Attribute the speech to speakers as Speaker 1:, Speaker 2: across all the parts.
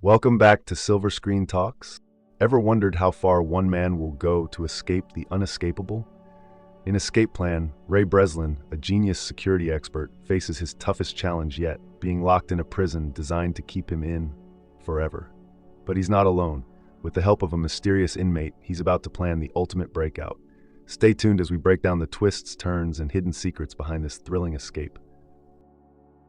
Speaker 1: Welcome back to Silver Screen Talks. Ever wondered how far one man will go to escape the unescapable? In Escape Plan, Ray Breslin, a genius security expert, faces his toughest challenge yet, being locked in a prison designed to keep him in forever. But he's not alone. With the help of a mysterious inmate, he's about to plan the ultimate breakout. Stay tuned as we break down the twists, turns, and hidden secrets behind this thrilling escape.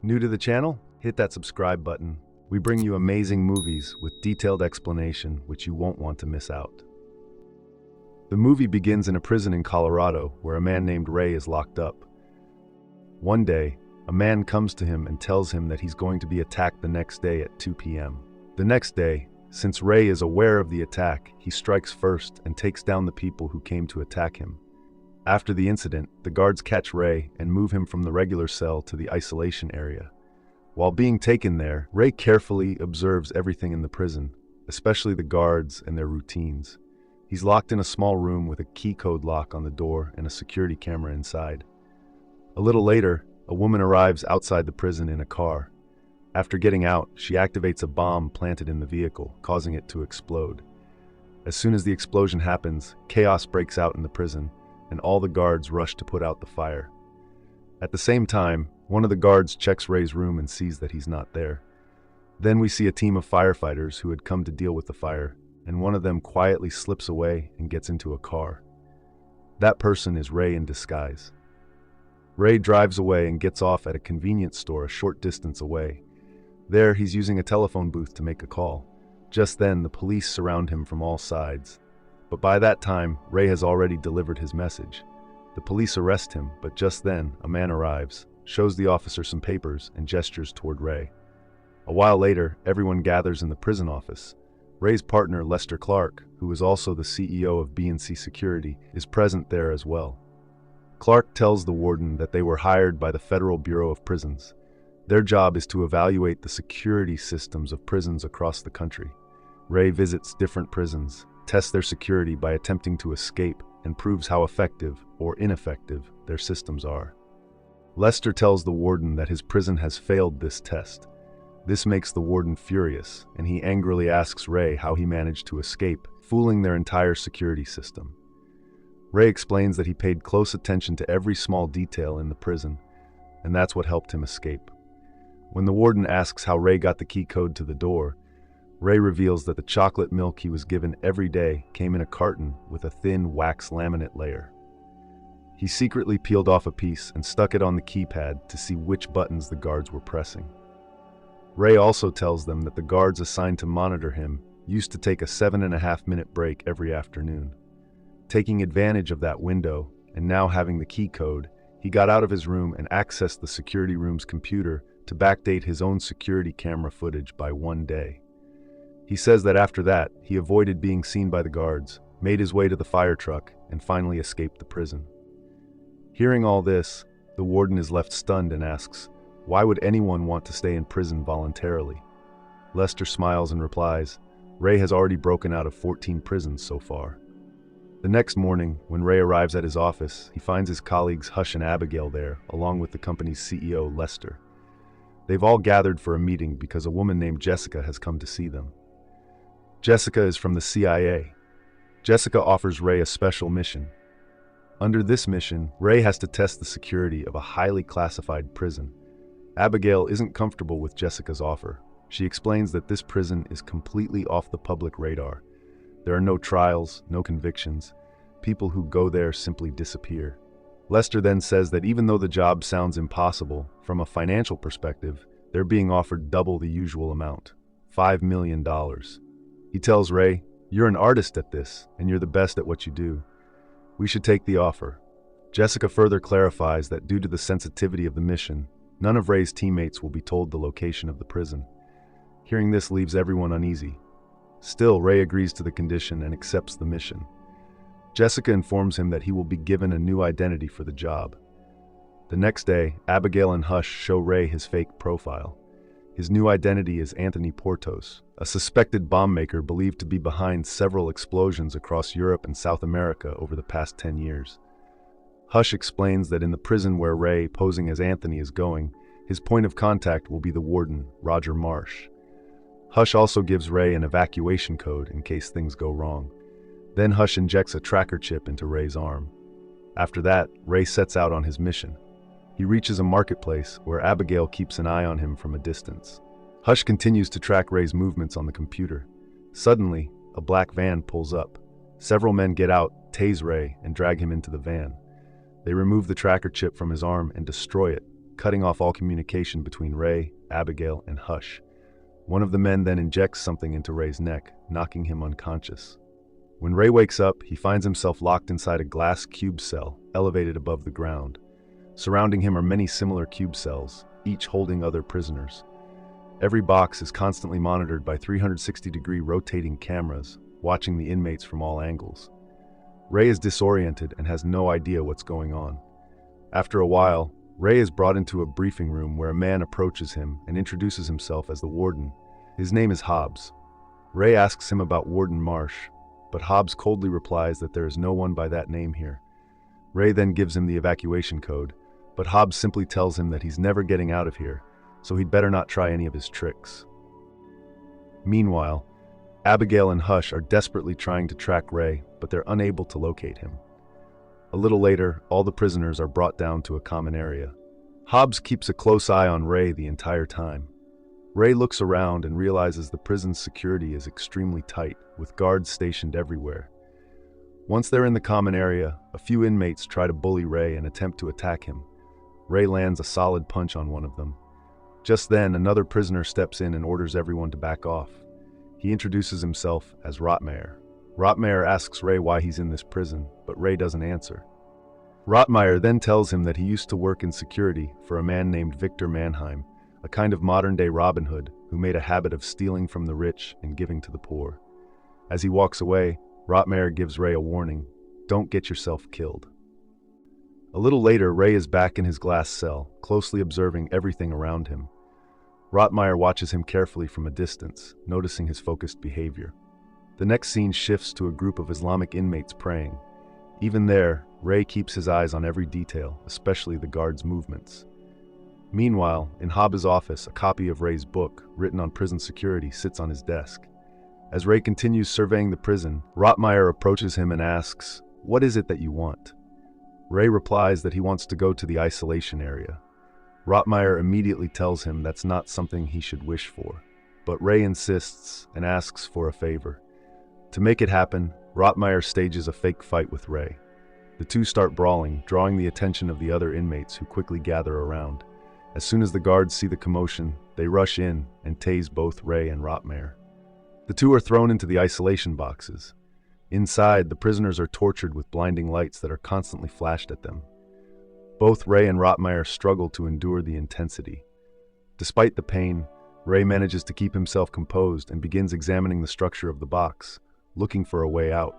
Speaker 1: New to the channel? Hit that subscribe button. We bring you amazing movies with detailed explanation which you won't want to miss out. The movie begins in a prison in Colorado where a man named Ray is locked up. One day, a man comes to him and tells him that he's going to be attacked the next day at 2 p.m. The next day, since Ray is aware of the attack, he strikes first and takes down the people who came to attack him. After the incident, the guards catch Ray and move him from the regular cell to the isolation area. While being taken there, Ray carefully observes everything in the prison, especially the guards and their routines. He's locked in a small room with a key code lock on the door and a security camera inside. A little later, a woman arrives outside the prison in a car. After getting out, she activates a bomb planted in the vehicle, causing it to explode. As soon as the explosion happens, chaos breaks out in the prison, and all the guards rush to put out the fire. At the same time, one of the guards checks Ray's room and sees that he's not there. Then we see a team of firefighters who had come to deal with the fire, and one of them quietly slips away and gets into a car. That person is Ray in disguise. Ray drives away and gets off at a convenience store a short distance away. There, he's using a telephone booth to make a call. Just then, the police surround him from all sides. But by that time, Ray has already delivered his message. The police arrest him, but just then, a man arrives, shows the officer some papers, and gestures toward Ray. A while later, everyone gathers in the prison office. Ray's partner, Lester Clark, who is also the CEO of B&C Security, is present there as well. Clark tells the warden that they were hired by the Federal Bureau of Prisons. Their job is to evaluate the security systems of prisons across the country. Ray visits different prisons, tests their security by attempting to escape, and proves how effective or ineffective their systems are. Lester tells the warden that his prison has failed this test. This makes the warden furious, and he angrily asks Ray how he managed to escape, fooling their entire security system. Ray explains that he paid close attention to every small detail in the prison, and that's what helped him escape. When the warden asks how Ray got the key code to the door, Ray reveals that the chocolate milk he was given every day came in a carton with a thin wax laminate layer. He secretly peeled off a piece and stuck it on the keypad to see which buttons the guards were pressing. Ray also tells them that the guards assigned to monitor him used to take a 7.5-minute break every afternoon. Taking advantage of that window, and now having the key code, he got out of his room and accessed the security room's computer to backdate his own security camera footage by 1 day. He says that after that, he avoided being seen by the guards, made his way to the fire truck, and finally escaped the prison. Hearing all this, the warden is left stunned and asks, "Why would anyone want to stay in prison voluntarily?" Lester smiles and replies, "Ray has already broken out of 14 prisons so far." The next morning, when Ray arrives at his office, he finds his colleagues Hush and Abigail there, along with the company's CEO, Lester. They've all gathered for a meeting because a woman named Jessica has come to see them. Jessica is from the CIA. Jessica offers Ray a special mission. Under this mission, Ray has to test the security of a highly classified prison. Abigail isn't comfortable with Jessica's offer. She explains that this prison is completely off the public radar. There are no trials, no convictions. People who go there simply disappear. Lester then says that even though the job sounds impossible, from a financial perspective, they're being offered double the usual amount, $5 million. He tells Ray, "You're an artist at this, and you're the best at what you do. We should take the offer." Jessica further clarifies that due to the sensitivity of the mission, none of Ray's teammates will be told the location of the prison. Hearing this leaves everyone uneasy. Still, Ray agrees to the condition and accepts the mission. Jessica informs him that he will be given a new identity for the job. The next day, Abigail and Hush show Ray his fake profile. His new identity is Anthony Portos, a suspected bomb maker believed to be behind several explosions across Europe and South America over the past 10 years. Hush explains that in the prison where Ray, posing as Anthony, is going, his point of contact will be the warden, Roger Marsh. Hush also gives Ray an evacuation code in case things go wrong. Then Hush injects a tracker chip into Ray's arm. After that, Ray sets out on his mission. He reaches a marketplace where Abigail keeps an eye on him from a distance. Hush continues to track Ray's movements on the computer. Suddenly, a black van pulls up. Several men get out, tase Ray, and drag him into the van. They remove the tracker chip from his arm and destroy it, cutting off all communication between Ray, Abigail, and Hush. One of the men then injects something into Ray's neck, knocking him unconscious. When Ray wakes up, he finds himself locked inside a glass cube cell, elevated above the ground. Surrounding him are many similar cube cells, each holding other prisoners. Every box is constantly monitored by 360-degree rotating cameras, watching the inmates from all angles. Ray is disoriented and has no idea what's going on. After a while, Ray is brought into a briefing room where a man approaches him and introduces himself as the warden. His name is Hobbs. Ray asks him about Warden Marsh, but Hobbs coldly replies that there is no one by that name here. Ray then gives him the evacuation code, but Hobbs simply tells him that he's never getting out of here, so he'd better not try any of his tricks. Meanwhile, Abigail and Hush are desperately trying to track Ray, but they're unable to locate him. A little later, all the prisoners are brought down to a common area. Hobbs keeps a close eye on Ray the entire time. Ray looks around and realizes the prison's security is extremely tight, with guards stationed everywhere. Once they're in the common area, a few inmates try to bully Ray and attempt to attack him. Ray lands a solid punch on one of them. Just then, another prisoner steps in and orders everyone to back off. He introduces himself as Rotmeyer. Rotmeyer asks Ray why he's in this prison, but Ray doesn't answer. Rotmeyer then tells him that he used to work in security for a man named Victor Mannheim, a kind of modern-day Robin Hood who made a habit of stealing from the rich and giving to the poor. As he walks away, Rotmeyer gives Ray a warning: don't get yourself killed. A little later, Ray is back in his glass cell, closely observing everything around him. Rotmeyer watches him carefully from a distance, noticing his focused behavior. The next scene shifts to a group of Islamic inmates praying. Even there, Ray keeps his eyes on every detail, especially the guards' movements. Meanwhile, in Hobbs' office, a copy of Ray's book, written on prison security, sits on his desk. As Ray continues surveying the prison, Rotmeyer approaches him and asks, "What is it that you want?" Ray replies that he wants to go to the isolation area. Rotmeyer immediately tells him that's not something he should wish for, but Ray insists and asks for a favor. To make it happen, Rotmeyer stages a fake fight with Ray. The two start brawling, drawing the attention of the other inmates who quickly gather around. As soon as the guards see the commotion, they rush in and tase both Ray and Rotmeyer. The two are thrown into the isolation boxes. Inside, the prisoners are tortured with blinding lights that are constantly flashed at them. Both Ray and Rotmeyer struggle to endure the intensity. Despite the pain, Ray manages to keep himself composed and begins examining the structure of the box, looking for a way out.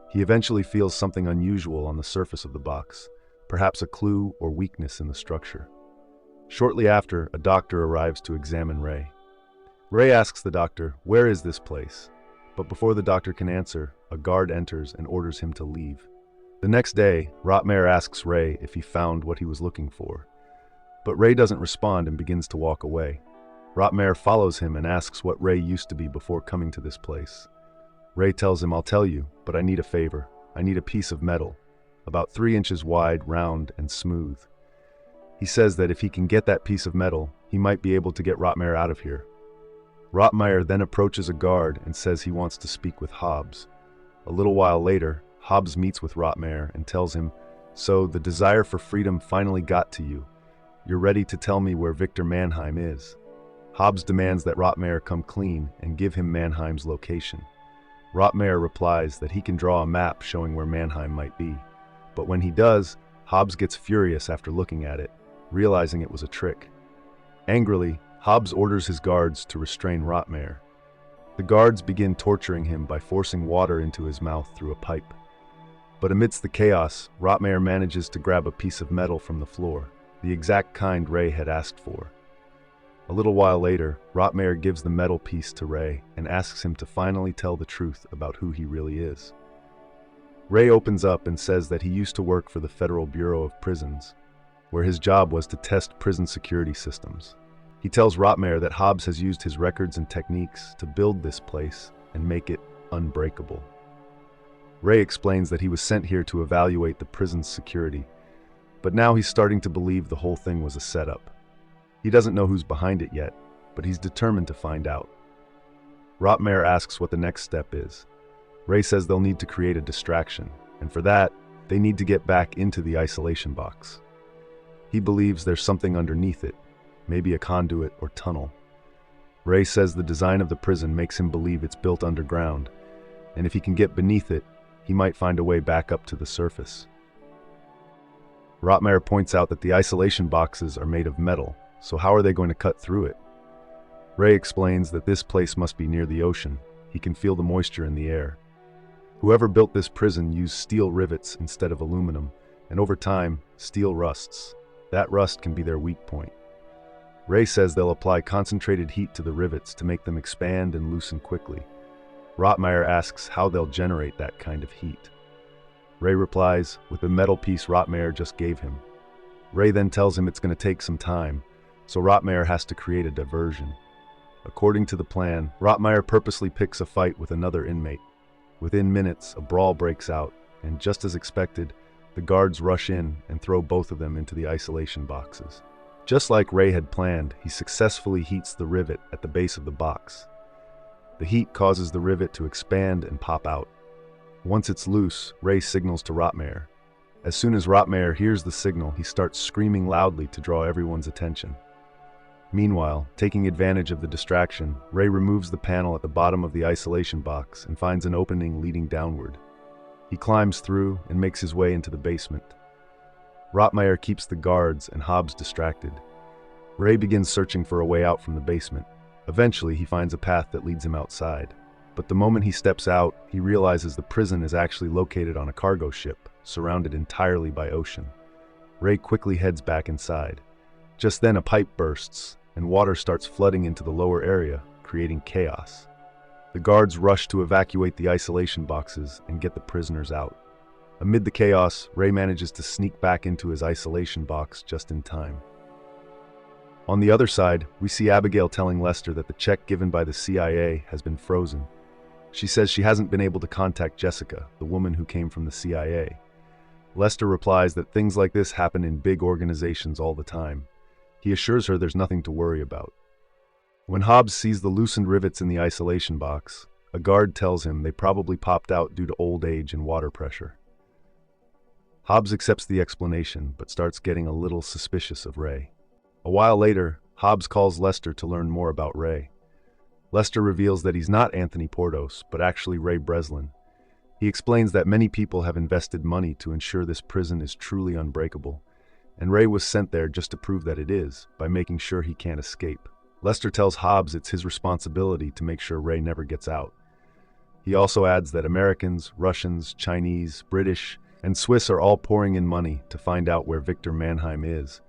Speaker 1: He eventually feels something unusual on the surface of the box, perhaps a clue or weakness in the structure. Shortly after, a doctor arrives to examine Ray. Ray asks the doctor, "Where is this place?" But before the doctor can answer, a guard enters and orders him to leave. The next day, Rotmeyer asks Ray if he found what he was looking for. But Ray doesn't respond and begins to walk away. Rotmeyer follows him and asks what Ray used to be before coming to this place. Ray tells him, "I'll tell you, but I need a favor. I need a piece of metal, about 3 inches wide, round, and smooth." He says that if he can get that piece of metal, he might be able to get Rotmeyer out of here. Rotmeyer then approaches a guard and says he wants to speak with Hobbs. A little while later, Hobbs meets with Rotmeyer and tells him, "So, the desire for freedom finally got to you. You're ready to tell me where Victor Mannheim is." Hobbs demands that Rotmeyer come clean and give him Mannheim's location. Rotmeyer replies that he can draw a map showing where Mannheim might be. But when he does, Hobbs gets furious after looking at it, realizing it was a trick. Angrily, Hobbs orders his guards to restrain Rotmeyer. The guards begin torturing him by forcing water into his mouth through a pipe. But amidst the chaos, Rotmeyer manages to grab a piece of metal from the floor, the exact kind Ray had asked for. A little while later, Rotmeyer gives the metal piece to Ray and asks him to finally tell the truth about who he really is. Ray opens up and says that he used to work for the Federal Bureau of Prisons, where his job was to test prison security systems. He tells Rotmeier that Hobbs has used his records and techniques to build this place and make it unbreakable. Ray explains that he was sent here to evaluate the prison's security, but now he's starting to believe the whole thing was a setup. He doesn't know who's behind it yet, but he's determined to find out. Rotmeier asks what the next step is. Ray says they'll need to create a distraction, and for that, they need to get back into the isolation box. He believes there's something underneath it, maybe a conduit or tunnel. Ray says the design of the prison makes him believe it's built underground, and if he can get beneath it, he might find a way back up to the surface. Rotmeier points out that the isolation boxes are made of metal, so how are they going to cut through it? Ray explains that this place must be near the ocean. He can feel the moisture in the air. Whoever built this prison used steel rivets instead of aluminum, and over time, steel rusts. That rust can be their weak point. Ray says they'll apply concentrated heat to the rivets to make them expand and loosen quickly. Rotmeier asks how they'll generate that kind of heat. Ray replies with the metal piece Rotmeier just gave him. Ray then tells him it's going to take some time, so Rotmeier has to create a diversion. According to the plan, Rotmeier purposely picks a fight with another inmate. Within minutes, a brawl breaks out, and just as expected, the guards rush in and throw both of them into the isolation boxes. Just like Ray had planned, he successfully heats the rivet at the base of the box. The heat causes the rivet to expand and pop out. Once it's loose, Ray signals to Rotmeier. As soon as Rotmeier hears the signal, he starts screaming loudly to draw everyone's attention. Meanwhile, taking advantage of the distraction, Ray removes the panel at the bottom of the isolation box and finds an opening leading downward. He climbs through and makes his way into the basement. Rotmeier keeps the guards and Hobbs distracted. Ray begins searching for a way out from the basement. Eventually, he finds a path that leads him outside. But the moment he steps out, he realizes the prison is actually located on a cargo ship, surrounded entirely by ocean. Ray quickly heads back inside. Just then a pipe bursts, and water starts flooding into the lower area, creating chaos. The guards rush to evacuate the isolation boxes and get the prisoners out. Amid the chaos, Ray manages to sneak back into his isolation box just in time. On the other side, we see Abigail telling Lester that the check given by the CIA has been frozen. She says she hasn't been able to contact Jessica, the woman who came from the CIA. Lester replies that things like this happen in big organizations all the time. He assures her there's nothing to worry about. When Hobbs sees the loosened rivets in the isolation box, a guard tells him they probably popped out due to old age and water pressure. Hobbs accepts the explanation, but starts getting a little suspicious of Ray. A while later, Hobbs calls Lester to learn more about Ray. Lester reveals that he's not Anthony Portos, but actually Ray Breslin. He explains that many people have invested money to ensure this prison is truly unbreakable, and Ray was sent there just to prove that it is, by making sure he can't escape. Lester tells Hobbs it's his responsibility to make sure Ray never gets out. He also adds that Americans, Russians, Chinese, British, and Swiss are all pouring in money to find out where Victor Mannheim is,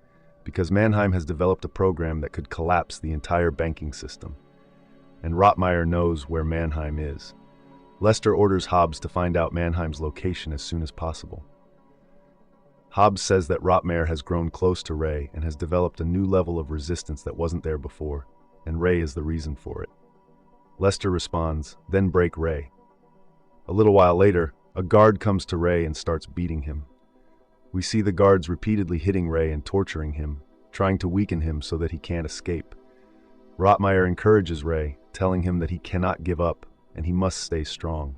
Speaker 1: because Mannheim has developed a program that could collapse the entire banking system. And Rotmeier knows where Mannheim is. Lester orders Hobbs to find out Mannheim's location as soon as possible. Hobbs says that Rotmeier has grown close to Ray and has developed a new level of resistance that wasn't there before, and Ray is the reason for it. Lester responds, "Then break Ray." A little while later, a guard comes to Ray and starts beating him. We see the guards repeatedly hitting Ray and torturing him, trying to weaken him so that he can't escape. Rotmeier encourages Ray, telling him that he cannot give up and he must stay strong.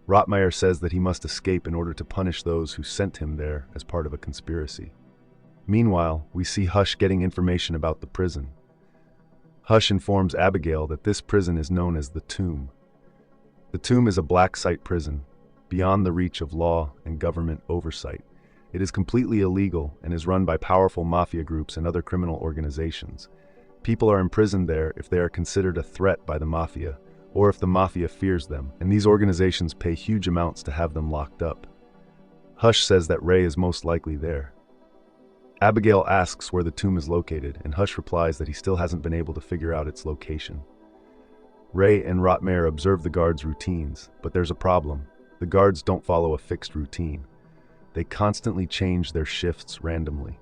Speaker 1: Rotmeier says that he must escape in order to punish those who sent him there as part of a conspiracy. Meanwhile, we see Hush getting information about the prison. Hush informs Abigail that this prison is known as the Tomb. The Tomb is a black site prison, beyond the reach of law and government oversight. It is completely illegal and is run by powerful mafia groups and other criminal organizations. People are imprisoned there if they are considered a threat by the mafia, or if the mafia fears them, and these organizations pay huge amounts to have them locked up. Hush says that Ray is most likely there. Abigail asks where the tomb is located, and Hush replies that he still hasn't been able to figure out its location. Ray and Rotmeier observe the guards' routines, but there's a problem. The guards don't follow a fixed routine. They constantly change their shifts randomly.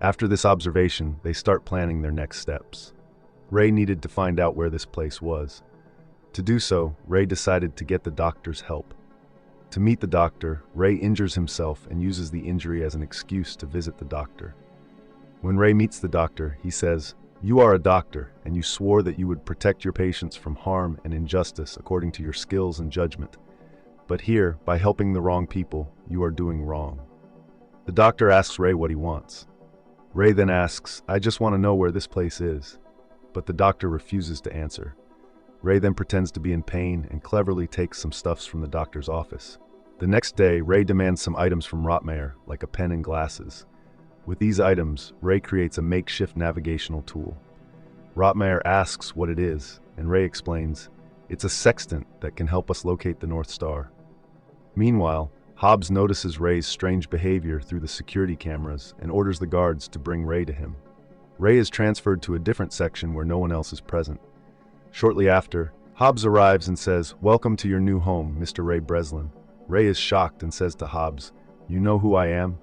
Speaker 1: After this observation, they start planning their next steps. Ray needed to find out where this place was. To do so, Ray decided to get the doctor's help. To meet the doctor, Ray injures himself and uses the injury as an excuse to visit the doctor. When Ray meets the doctor, he says, "You are a doctor, and you swore that you would protect your patients from harm and injustice according to your skills and judgment. But here, by helping the wrong people, you are doing wrong." The doctor asks Ray what he wants. Ray then asks, "I just want to know where this place is." But the doctor refuses to answer. Ray then pretends to be in pain and cleverly takes some stuffs from the doctor's office. The next day, Ray demands some items from Rotmeier, like a pen and glasses. With these items, Ray creates a makeshift navigational tool. Rotmeier asks what it is, and Ray explains, "It's a sextant that can help us locate the North Star." Meanwhile, Hobbs notices Ray's strange behavior through the security cameras and orders the guards to bring Ray to him. Ray is transferred to a different section where no one else is present. Shortly after, Hobbs arrives and says, "Welcome to your new home, Mr. Ray Breslin." Ray is shocked and says to Hobbs, "You know who I am?"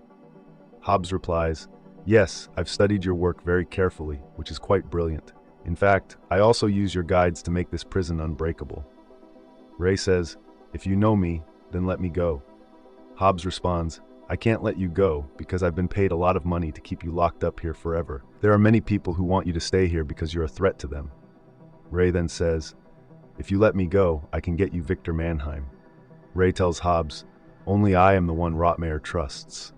Speaker 1: Hobbs replies, "Yes, I've studied your work very carefully, which is quite brilliant. In fact, I also use your guides to make this prison unbreakable." Ray says, "If you know me, then let me go." Hobbs responds, "I can't let you go because I've been paid a lot of money to keep you locked up here forever. There are many people who want you to stay here because you're a threat to them." Ray then says, "If you let me go, I can get you Victor Mannheim." Ray tells Hobbs, "Only I am the one Rotmeier trusts."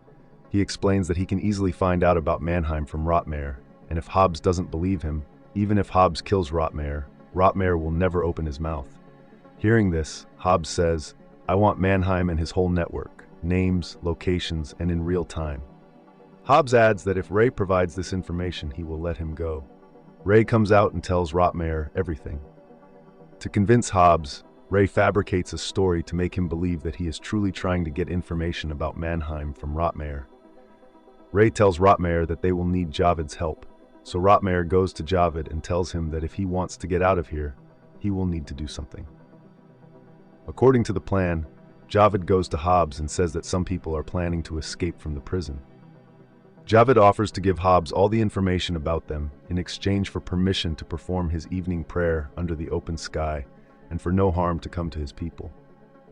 Speaker 1: He explains that he can easily find out about Mannheim from Rotmeier, and if Hobbs doesn't believe him, even if Hobbs kills Rotmeier, Rotmeier will never open his mouth. Hearing this, Hobbs says, "I want Mannheim and his whole network, names, locations, and in real time." Hobbs adds that if Ray provides this information, he will let him go. Ray comes out and tells Rotmeier everything. To convince Hobbs, Ray fabricates a story to make him believe that he is truly trying to get information about Mannheim from Rotmeier. Ray tells Rotmeier that they will need Javid's help, so Rotmeier goes to Javid and tells him that if he wants to get out of here, he will need to do something. According to the plan, Javid goes to Hobbs and says that some people are planning to escape from the prison. Javid offers to give Hobbs all the information about them in exchange for permission to perform his evening prayer under the open sky and for no harm to come to his people.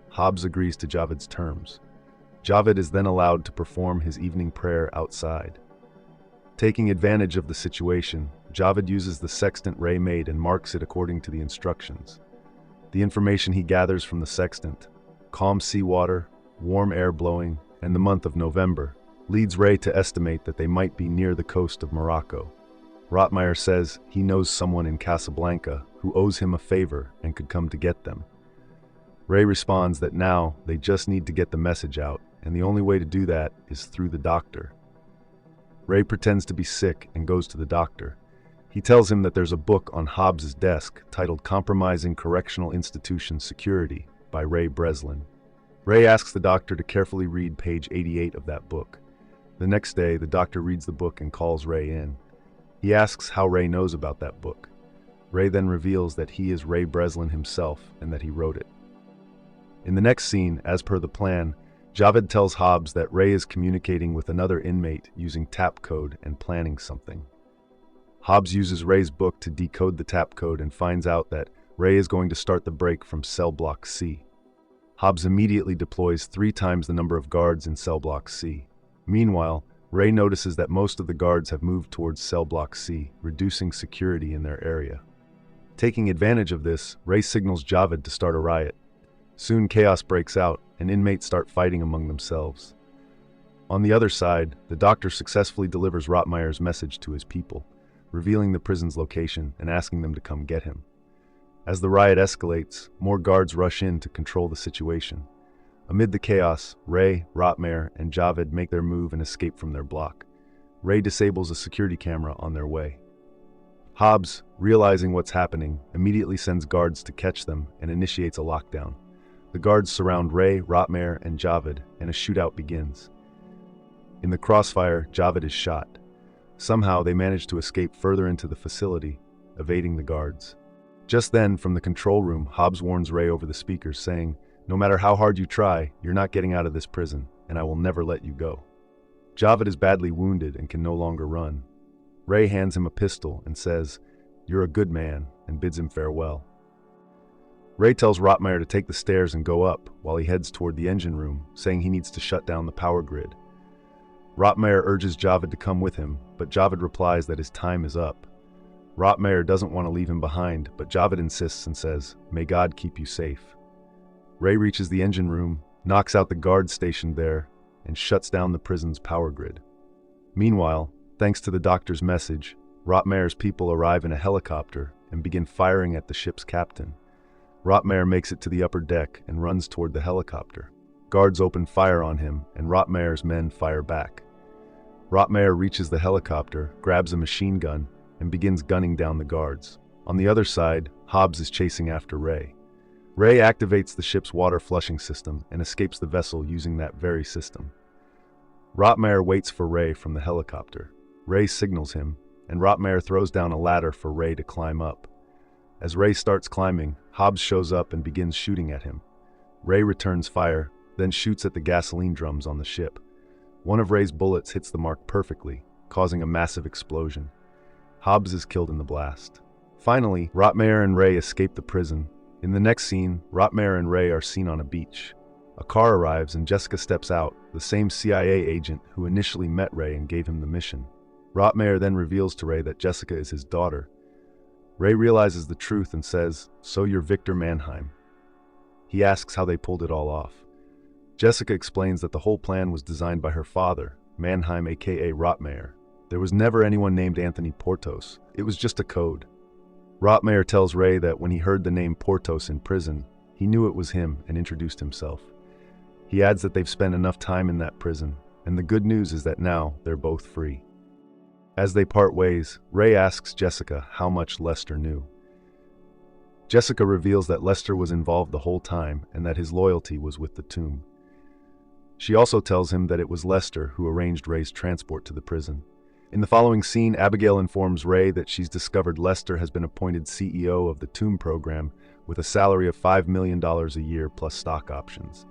Speaker 1: Hobbs agrees to Javid's terms. Javid is then allowed to perform his evening prayer outside. Taking advantage of the situation, Javid uses the sextant Ray made and marks it according to the instructions. The information he gathers from the sextant, calm seawater, warm air blowing, and the month of November, leads Ray to estimate that they might be near the coast of Morocco. Rotmeier says he knows someone in Casablanca who owes him a favor and could come to get them. Ray responds that now they just need to get the message out, and the only way to do that is through the doctor. Ray pretends to be sick and goes to the doctor. He tells him that there's a book on Hobbs' desk titled "Compromising Correctional Institution Security" by Ray Breslin. Ray asks the doctor to carefully read page 88 of that book. The next day, the doctor reads the book and calls Ray in. He asks how Ray knows about that book. Ray then reveals that he is Ray Breslin himself and that he wrote it. In the next scene, as per the plan, Javid tells Hobbs that Ray is communicating with another inmate using tap code and planning something. Hobbs uses Ray's book to decode the tap code and finds out that Ray is going to start the break from cell block C. Hobbs immediately deploys 3 times the number of guards in cell block C. Meanwhile, Ray notices that most of the guards have moved towards cell block C, reducing security in their area. Taking advantage of this, Ray signals Javid to start a riot. Soon chaos breaks out, and inmates start fighting among themselves. On the other side, the doctor successfully delivers Rotmeier's message to his people, revealing the prison's location and asking them to come get him. As the riot escalates, more guards rush in to control the situation. Amid the chaos, Ray, Rotmeier, and Javid make their move and escape from their block. Ray disables a security camera on their way. Hobbs, realizing what's happening, immediately sends guards to catch them and initiates a lockdown. The guards surround Ray, Rotmeier, and Javid, and a shootout begins. In the crossfire, Javid is shot. Somehow, they manage to escape further into the facility, evading the guards. Just then, from the control room, Hobbs warns Ray over the speakers, saying, "No matter how hard you try, you're not getting out of this prison, and I will never let you go." Javed is badly wounded and can no longer run. Ray hands him a pistol and says, "You're a good man," and bids him farewell. Ray tells Rotmeyer to take the stairs and go up while he heads toward the engine room, saying he needs to shut down the power grid. Rotmeyer urges Javed to come with him, but Javed replies that his time is up. Rotmeyer doesn't want to leave him behind, but Javed insists and says, "May God keep you safe." Ray reaches the engine room, knocks out the guards stationed there, and shuts down the prison's power grid. Meanwhile, thanks to the doctor's message, Rotmeyer's people arrive in a helicopter and begin firing at the ship's captain. Rotmeyer makes it to the upper deck and runs toward the helicopter. Guards open fire on him, and Rotmeyer's men fire back. Rotmeyer reaches the helicopter, grabs a machine gun, and begins gunning down the guards. On the other side, Hobbs is chasing after Ray. Ray activates the ship's water flushing system and escapes the vessel using that very system. Rotmeyer waits for Ray from the helicopter. Ray signals him, and Rotmeyer throws down a ladder for Ray to climb up. As Ray starts climbing, Hobbs shows up and begins shooting at him. Ray returns fire, then shoots at the gasoline drums on the ship. One of Ray's bullets hits the mark perfectly, causing a massive explosion. Hobbs is killed in the blast. Finally, Rotmeyer and Ray escape the prison. In the next scene, Rotmeyer and Ray are seen on a beach. A car arrives and Jessica steps out, the same CIA agent who initially met Ray and gave him the mission. Rotmeyer then reveals to Ray that Jessica is his daughter. Ray realizes the truth and says, "So you're Victor Mannheim." He asks how they pulled it all off. Jessica explains that the whole plan was designed by her father, Mannheim aka Rotmeyer. There was never anyone named Anthony Portos. It was just a code. Rotmeyer tells Ray that when he heard the name Portos in prison, he knew it was him and introduced himself. He adds that they've spent enough time in that prison, and the good news is that now they're both free. As they part ways, Ray asks Jessica how much Lester knew. Jessica reveals that Lester was involved the whole time and that his loyalty was with the tomb. She also tells him that it was Lester who arranged Ray's transport to the prison. In the following scene, Abigail informs Ray that she's discovered Lester has been appointed CEO of the Tomb program with a salary of $5 million a year plus stock options.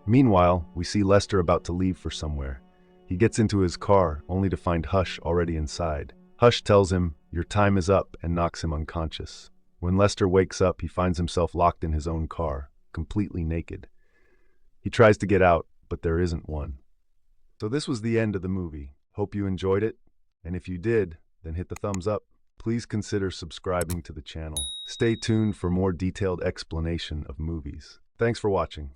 Speaker 1: Meanwhile, we see Lester about to leave for somewhere. He gets into his car, only to find Hush already inside. Hush tells him, "Your time is up," and knocks him unconscious. When Lester wakes up, he finds himself locked in his own car, completely naked. He tries to get out, but there isn't one. So this was the end of the movie. Hope you enjoyed it, and if you did, then hit the thumbs up. Please consider subscribing to the channel. Stay tuned for more detailed explanation of movies. Thanks for watching.